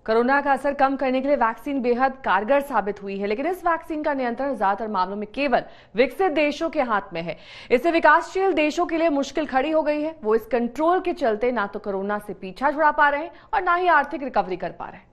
Corona का असर कम करने के लिए वैक्सीन बेहद कारगर साबित हुई है, लेकिन इस वैक्सीन का नियंत्रण ज्यादातर मामलों में केवल विकसित देशों के हाथ में है। इससे विकासशील देशों के लिए मुश्किल खड़ी हो गई है। वो इस कंट्रोल के चलते ना तो कोरोना से पीछा छुड़ा पा रहे हैं और ना ही आर्थिक रिकवरी कर पा रहे हैं।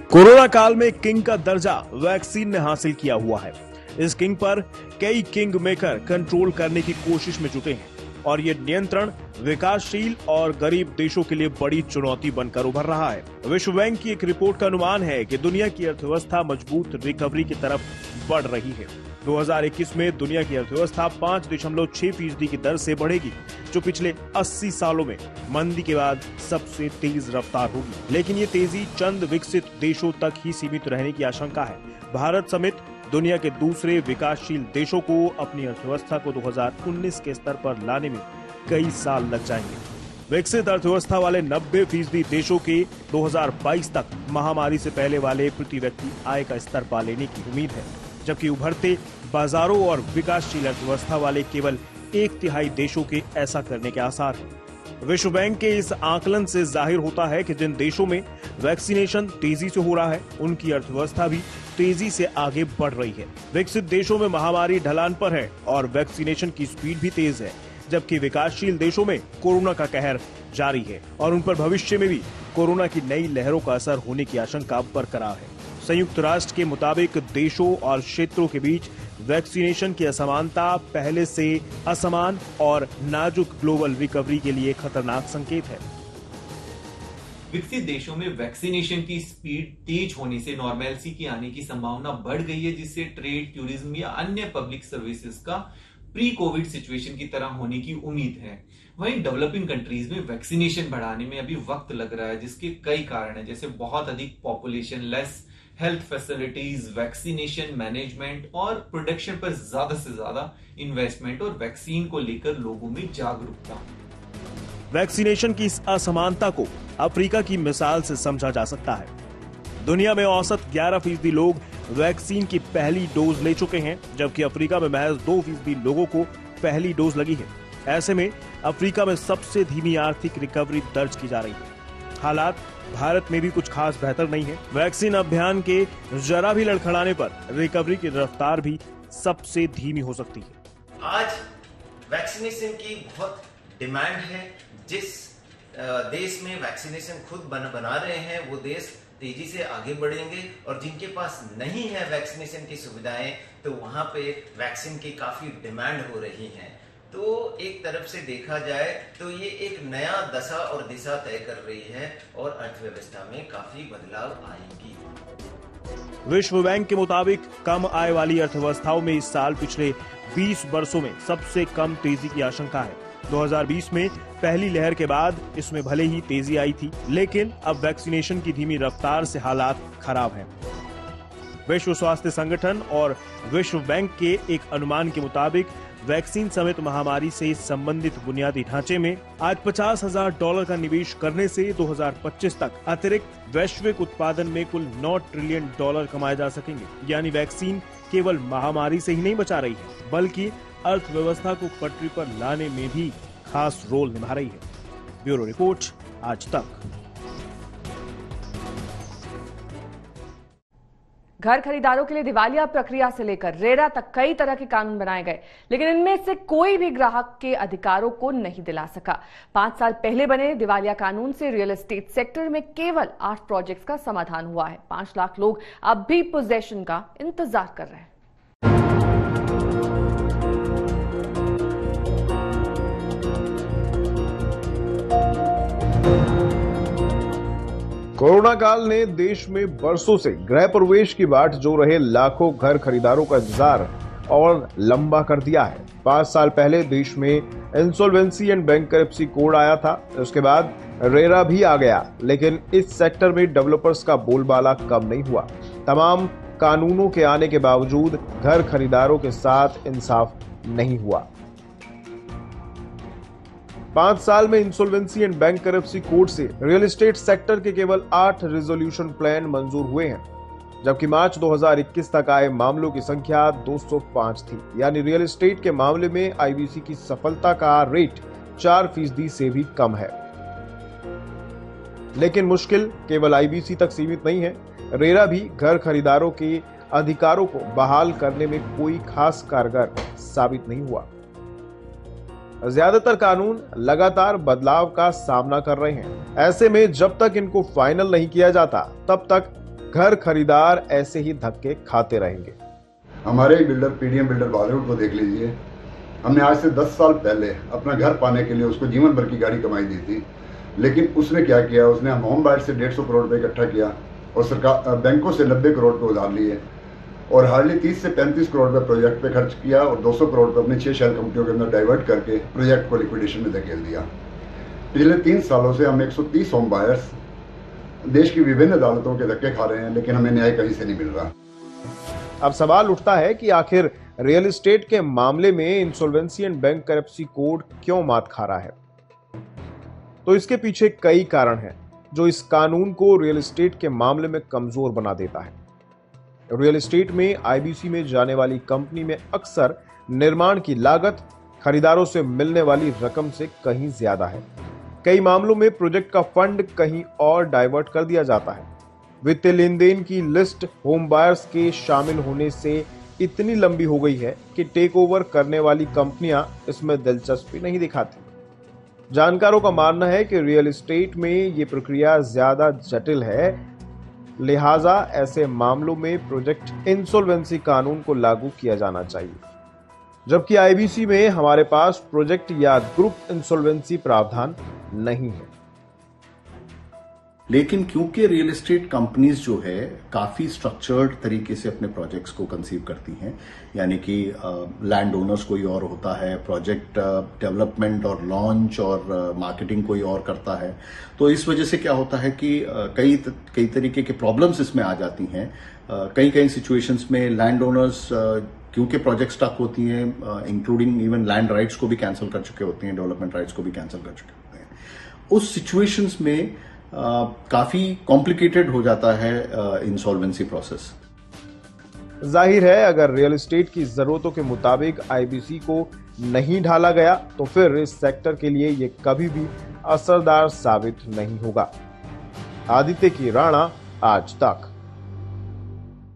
कोरोना काल में किंग का दर्जा वैक्सीन ने हासिल किया हुआ है। इस किंग पर कई किंग मेकर कंट्रोल करने की कोशिश में जुटे हैं और ये नियंत्रण विकासशील और गरीब देशों के लिए बड़ी चुनौती बनकर उभर रहा है। विश्व बैंक की एक रिपोर्ट का अनुमान है कि दुनिया की अर्थव्यवस्था मजबूत रिकवरी की तरफ बढ़ रही है। 2021 में दुनिया की अर्थव्यवस्था 5.6% की दर से बढ़ेगी, जो पिछले 80 सालों में मंदी के बाद सबसे तेज रफ्तार होगी। लेकिन ये तेजी चंद विकसित देशों तक ही सीमित रहने की आशंका है। भारत समेत दुनिया के दूसरे विकासशील देशों को अपनी अर्थव्यवस्था को 2019 के स्तर पर लाने में कई साल लग जाएंगे। विकसित अर्थव्यवस्था वाले 90% देशों के 2022 तक महामारी से पहले वाले प्रति व्यक्ति आय का स्तर पा लेने की उम्मीद है, जबकि उभरते बाजारों और विकासशील अर्थव्यवस्था वाले केवल 1/3 देशों के ऐसा करने के आसार हैं। विश्व बैंक के इस आकलन से जाहिर होता है कि जिन देशों में वैक्सीनेशन तेजी से हो रहा है, उनकी अर्थव्यवस्था भी तेजी से आगे बढ़ रही है। विकसित देशों में महामारी ढलान पर है और वैक्सीनेशन की स्पीड भी तेज है, जबकि विकासशील देशों में कोरोना का कहर जारी है और उन पर भविष्य में भी कोरोना की नई लहरों का असर होने की आशंका बरकरार है। संयुक्त राष्ट्र के मुताबिक देशों और क्षेत्रों के बीच वैक्सीनेशन की असमानता पहले से असमान और नाजुक ग्लोबल रिकवरी के लिए खतरनाक संकेत है। विकसित देशों में वैक्सीनेशन की स्पीड तेज होने से नॉर्मेल्सी की आने की संभावना बढ़ गई है, जिससे ट्रेड, टूरिज्म या अन्य पब्लिक सर्विसेज का प्री कोविड सिचुएशन की तरह होने की उम्मीद है। वहीं डेवलपिंग कंट्रीज में वैक्सीनेशन बढ़ाने में अभी वक्त लग रहा है, जिसके कई कारण है, जैसे बहुत अधिक population, less health facilities, vaccination management और प्रोडक्शन पर ज्यादा से ज्यादा इन्वेस्टमेंट और वैक्सीन को लेकर लोगों में जागरूकता। वैक्सीनेशन की इस असमानता को अफ्रीका की मिसाल से समझा जा सकता है। दुनिया में औसत 11% लोग वैक्सीन की पहली डोज ले चुके हैं, जबकि अफ्रीका में महज 2% लोगों को पहली डोज लगी है। ऐसे में अफ्रीका में सबसे धीमी आर्थिक रिकवरी दर्ज की जा रही है। हालात भारत में भी कुछ खास बेहतर नहीं है। वैक्सीन अभियान के जरा भी लड़खड़ाने पर रिकवरी की रफ्तार भी सबसे धीमी हो सकती है। आज वैक्सीनेशन की बहुत डिमांड है। जिस देश में वैक्सीनेशन खुद बना रहे हैं, वो देश तेजी से आगे बढ़ेंगे, और जिनके पास नहीं है वैक्सीनेशन की सुविधाएं, तो वहां पे वैक्सीन की काफी डिमांड हो रही है। तो एक तरफ से देखा जाए तो ये एक नया दशा और दिशा तय कर रही है और अर्थव्यवस्था में काफी बदलाव आएंगी। विश्व बैंक के मुताबिक कम आय वाली अर्थव्यवस्थाओं में इस साल पिछले 20 वर्षों में सबसे कम तेजी की आशंका है। 2020 में पहली लहर के बाद इसमें भले ही तेजी आई थी, लेकिन अब वैक्सीनेशन की धीमी रफ्तार से हालात खराब हैं। विश्व स्वास्थ्य संगठन और विश्व बैंक के एक अनुमान के मुताबिक वैक्सीन समेत महामारी से संबंधित बुनियादी ढांचे में आज $50,000 का निवेश करने से 2025 तक अतिरिक्त वैश्विक उत्पादन में कुल $9 ट्रिलियन कमाए जा सकेंगे। यानी वैक्सीन केवल महामारी से ही नहीं बचा रही है, बल्कि अर्थव्यवस्था को पटरी पर लाने में भी खास रोल निभा रही है। ब्यूरो रिपोर्ट, आज तक। घर खरीदारों के लिए दिवालिया प्रक्रिया से लेकर रेरा तक कई तरह के कानून बनाए गए, लेकिन इनमें से कोई भी ग्राहक के अधिकारों को नहीं दिला सका। 5 साल पहले बने दिवालिया कानून से रियल एस्टेट सेक्टर में केवल 8 प्रोजेक्ट्स का समाधान हुआ है। 5 लाख लोग अब भी पोजेशन का इंतजार कर रहे हैं। कोरोना काल ने देश में बरसों से गृह प्रवेश की बाट जो रहे लाखों घर खरीदारों का इंतजार और लंबा कर दिया है। 5 साल पहले देश में इंसॉल्वेंसी एंड बैंकरप्सी कोड आया था, उसके बाद रेरा भी आ गया, लेकिन इस सेक्टर में डेवलपर्स का बोलबाला कम नहीं हुआ। तमाम कानूनों के आने के बावजूद घर खरीदारों के साथ इंसाफ नहीं हुआ। 5 साल में इंसॉल्वेंसी एंड बैंकरप्सी कोड से रियल एस्टेट सेक्टर के केवल 8 रिजोल्यूशन प्लान मंजूर हुए हैं, जबकि मार्च 2021 तक आए मामलों की संख्या 205 थी। यानी रियल एस्टेट के मामले में आईबीसी की सफलता का रेट 4% से भी कम है। लेकिन मुश्किल केवल आईबीसी तक सीमित नहीं है। रेरा भी घर खरीदारों के अधिकारों को बहाल करने में कोई खास कारगर साबित नहीं हुआ। ज्यादातर कानून लगातार बदलाव का सामना कर रहे हैं। ऐसे में जब तक इनको फाइनल नहीं किया जाता तब तक घर खरीदार ऐसे ही धक्के खाते रहेंगे। हमारे ही बिल्डर पीडीएम बिल्डर बहादुर को देख लीजिए। हमने आज से 10 साल पहले अपना घर पाने के लिए उसको जीवन भर की गाड़ी कमाई दी थी, लेकिन उसने क्या किया, उसने होम बायर से 150 करोड़ रुपए इकट्ठा किया और सरकार बैंकों से 90 करोड़ रुपए उधार लिए और हार्डली 30 से 35 करोड़ रुपए प्रोजेक्ट पे खर्च किया और 200 करोड़ रुपए अपनी 6 शेयर कंपनियों के अंदर डाइवर्ट करके प्रोजेक्ट को लिक्विडेशन में धकेल दिया। पिछले 3 सालों से हम 130 होम बायर्स देश की विभिन्न अदालतों के धक्के खा रहे हैं, लेकिन हमें न्याय कहीं से नहीं मिल रहा। अब सवाल उठता है कि आखिर रियल एस्टेट के मामले में इंसॉल्वेंसी एंड बैंकरप्सी कोड क्यों मात खा रहा है? तो इसके पीछे कई कारण हैं जो इस कानून को रियल एस्टेट के मामले में कमजोर बना देता है। रियल एस्टेट में आईबीसी में जाने वाली कंपनी में अक्सर निर्माण की लागत खरीदारों से मिलने वाली रकम से कहीं ज्यादा है। कई मामलों में प्रोजेक्ट का फंड कहीं और डाइवर्ट कर दिया जाता है। वित्तीय लेन देन की लिस्ट होम बायर्स के शामिल होने से इतनी लंबी हो गई है कि टेक ओवर करने वाली कंपनियां इसमें दिलचस्पी नहीं दिखाती। जानकारों का मानना है कि रियल एस्टेट में ये प्रक्रिया ज्यादा जटिल है, लिहाजा ऐसे मामलों में प्रोजेक्ट इंसॉल्वेंसी कानून को लागू किया जाना चाहिए, जबकि आईबीसी में हमारे पास प्रोजेक्ट या ग्रुप इंसॉल्वेंसी प्रावधान नहीं है। लेकिन क्योंकि रियल एस्टेट कंपनीज जो है काफी स्ट्रक्चर्ड तरीके से अपने प्रोजेक्ट्स को कंसीव करती हैं, यानी कि लैंड ओनर्स कोई और होता है, प्रोजेक्ट डेवलपमेंट और लॉन्च और मार्केटिंग कोई और करता है, तो इस वजह से क्या होता है कि कई तरीके के प्रॉब्लम्स इसमें आ जाती हैं। कई सिचुएशंस में लैंड ओनर्स क्योंकि प्रोजेक्ट स्टक होती हैं, इंक्लूडिंग इवन लैंड राइट्स को भी कैंसिल कर चुके होते हैं, डेवलपमेंट राइट्स को भी कैंसिल कर चुके होते हैं। उस सिचुएशंस में काफी कॉम्प्लिकेटेड हो जाता है इंसॉल्वेंसी प्रोसेस। जाहिर है अगर रियल एस्टेट की जरूरतों के मुताबिक आईबीसी को नहीं ढाला गया तो फिर इस सेक्टर के लिए ये कभी भी असरदार साबित नहीं होगा। आदित्य की राणा, आज तक।